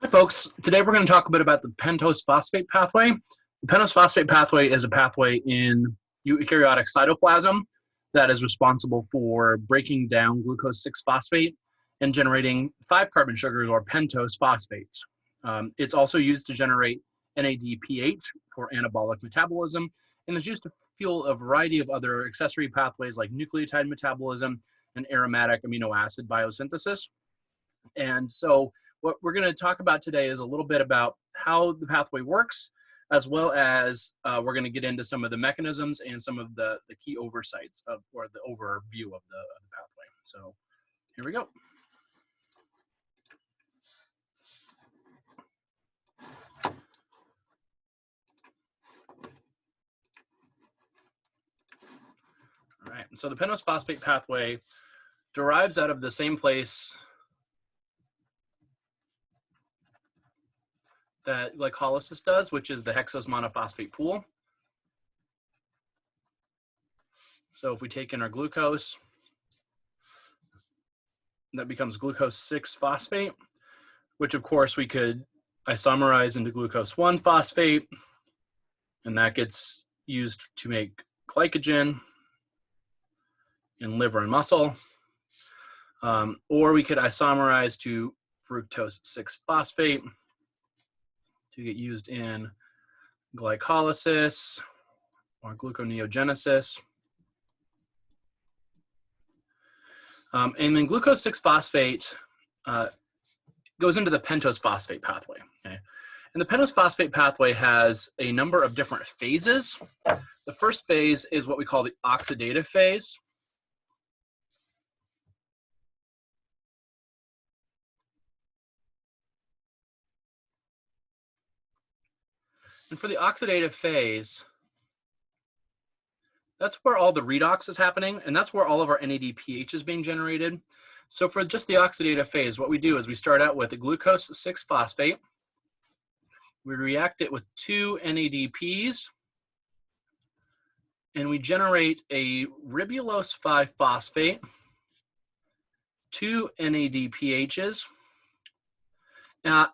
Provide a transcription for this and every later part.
Hi folks, today we're going to talk a bit about the pentose phosphate pathway. The pentose phosphate pathway is a pathway in eukaryotic cytoplasm that is responsible for breaking down glucose 6-phosphate and generating 5-carbon sugars or pentose phosphates. It's also used to generate NADPH for anabolic metabolism and is used to fuel a variety of other accessory pathways like nucleotide metabolism and aromatic amino acid biosynthesis. And so what we're going to talk about today is a little bit about how the pathway works, as well as we're going to get into some of the mechanisms and some of the key oversights of, or the overview of the pathway. So here we go. All right, so the pentose phosphate pathway derives out of the same place that glycolysis does, which is the hexose monophosphate pool. So if we take in our glucose, that becomes glucose 6-phosphate, which of course we could isomerize into glucose 1-phosphate, and that gets used to make glycogen in liver and muscle. Or we could isomerize to fructose 6-phosphate to get used in glycolysis or gluconeogenesis. And then glucose 6-phosphate goes into the pentose phosphate pathway. Okay? And the pentose phosphate pathway has a number of different phases. The first phase is what we call the oxidative phase. And for the oxidative phase, that's where all the redox is happening, and that's where all of our NADPH is being generated. So for just the oxidative phase, what we do is we start out with a glucose 6-phosphate. We react it with 2 NADPs, and we generate a ribulose 5-phosphate, 2 NADPHs.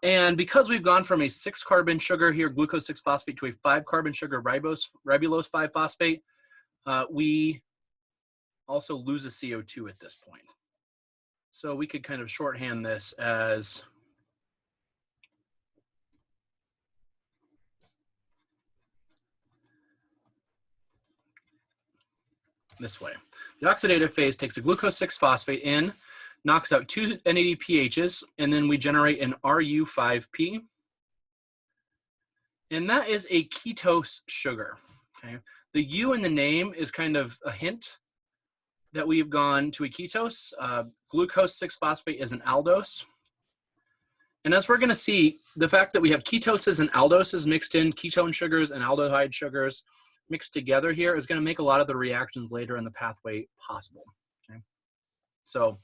And because we've gone from a 6-carbon sugar here, glucose 6-phosphate, to a 5-carbon sugar, ribulose 5-phosphate, we also lose a CO2 at this point. So we could kind of shorthand this as this way. The oxidative phase takes a glucose 6-phosphate in, knocks out 2 NADPHs, and then we generate an Ru5P. And that is a ketose sugar. Okay? The U in the name is kind of a hint that we've gone to a ketose. Glucose 6-phosphate is an aldose. And as we're going to see, the fact that we have ketoses and aldoses mixed in, ketone sugars and aldehyde sugars mixed together here, is going to make a lot of the reactions later in the pathway possible. Okay? So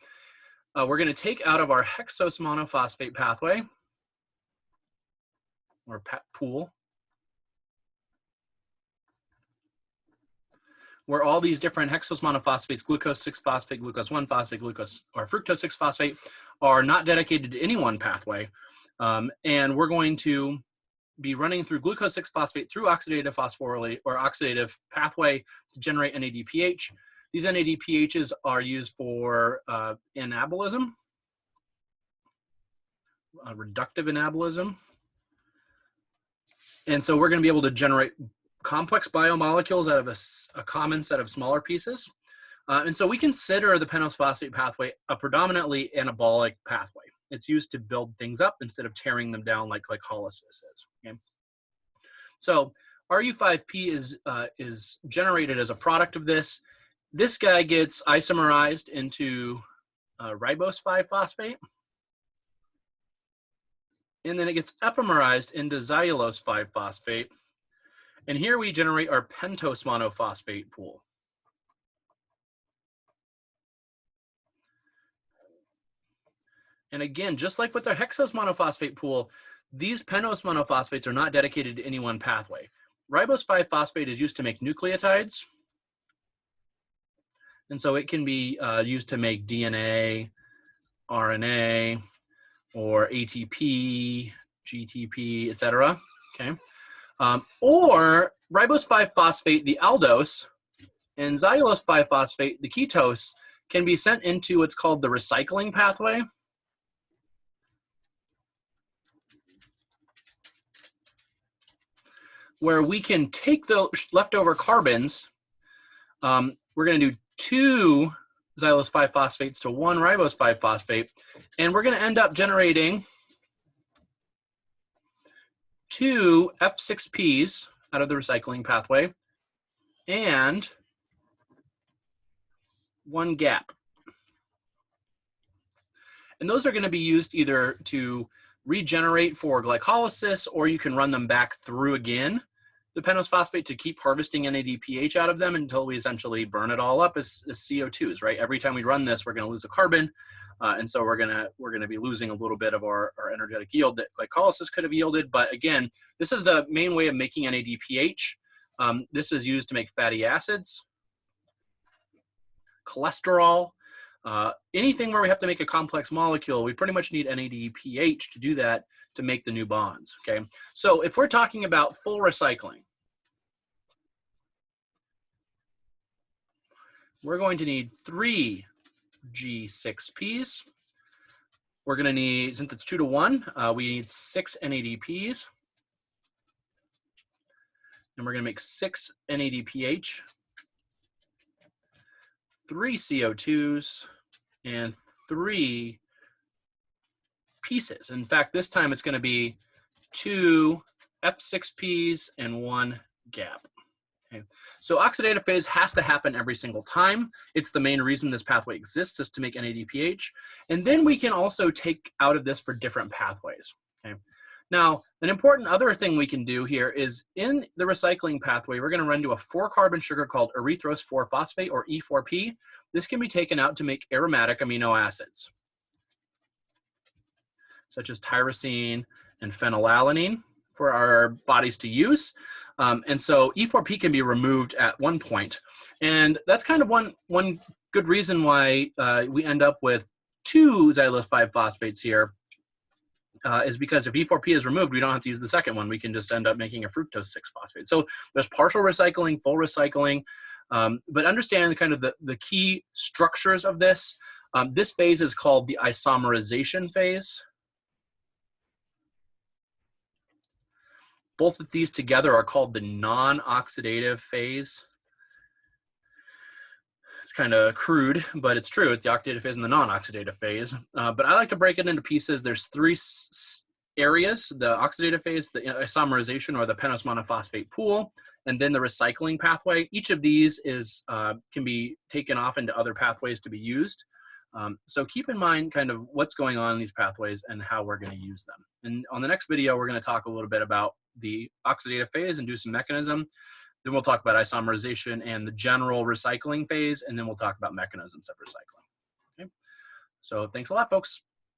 we're going to take out of our hexose monophosphate pathway, or pool, where all these different hexose monophosphates, glucose 6-phosphate, glucose 1-phosphate, glucose or fructose 6-phosphate, are not dedicated to any one pathway. And we're going to be running through glucose 6-phosphate through oxidative phosphorylate or oxidative pathway to generate NADPH. These NADPHs are used for anabolism, reductive anabolism. And so we're going to be able to generate complex biomolecules out of a common set of smaller pieces. And so we consider the pentose phosphate pathway a predominantly anabolic pathway. It's used to build things up instead of tearing them down like glycolysis is. Okay? So Ru5P is generated as a product of this. This guy gets isomerized into ribose 5-phosphate. And then it gets epimerized into xylulose 5-phosphate. And here we generate our pentose monophosphate pool. And again, just like with the hexose monophosphate pool, these pentose monophosphates are not dedicated to any one pathway. Ribose 5-phosphate is used to make nucleotides. And so it can be used to make DNA, RNA, or ATP, GTP, etc. Okay, or ribose 5-phosphate, the aldose, and xylulose 5-phosphate, the ketose, can be sent into what's called the recycling pathway, where we can take the leftover carbons. We're going to do 2 xylulose 5-phosphates to 1 ribose 5-phosphate, and we're going to end up generating 2 F6Ps out of the recycling pathway and 1 gap. And those are going to be used either to regenerate for glycolysis, or you can run them back through again, the pentose phosphate, to keep harvesting NADPH out of them until we essentially burn it all up as CO2s, right? Every time we run this, we're going to lose a carbon, and so we're gonna be losing a little bit of our energetic yield that glycolysis could have yielded. But again, this is the main way of making NADPH. This is used to make fatty acids, cholesterol, anything where we have to make a complex molecule. We pretty much need NADPH to do that, to make the new bonds. Okay, so if we're talking about full recycling, we're going to need 3 G6Ps. We're going to need, since it's 2 to 1, we need 6 NADPs. And we're going to make 6 NADPH, 3 CO2s, and 3 pieces. In fact, this time it's going to be 2 F6Ps and 1 gap. Okay. So oxidative phase has to happen every single time. It's the main reason this pathway exists, is to make NADPH. And then we can also take out of this for different pathways. Okay. Now, an important other thing we can do here is, in the recycling pathway, we're going to run to a 4-carbon sugar called erythrose 4-phosphate, or E4P. This can be taken out to make aromatic amino acids, such as tyrosine and phenylalanine, for our bodies to use. And so E4P can be removed at one point. And that's kind of one good reason why we end up with 2 xylulose 5-phosphates here, is because if E4P is removed, we don't have to use the second one. We can just end up making a fructose 6-phosphate. So there's partial recycling, full recycling, but understand kind of the key structures of this. This phase is called the isomerization phase. Both of these together are called the non-oxidative phase. It's kind of crude, but it's true. It's the oxidative phase and the non-oxidative phase. But I like to break it into pieces. There's 3 areas: the oxidative phase, the isomerization or the pentose monophosphate pool, and then the recycling pathway. Each of these is can be taken off into other pathways to be used. So keep in mind kind of what's going on in these pathways and how we're going to use them. And on the next video, we're going to talk a little bit about the oxidative phase and do some mechanism. Then we'll talk about isomerization and the general recycling phase, and then we'll talk about mechanisms of recycling. Okay. So thanks a lot, folks.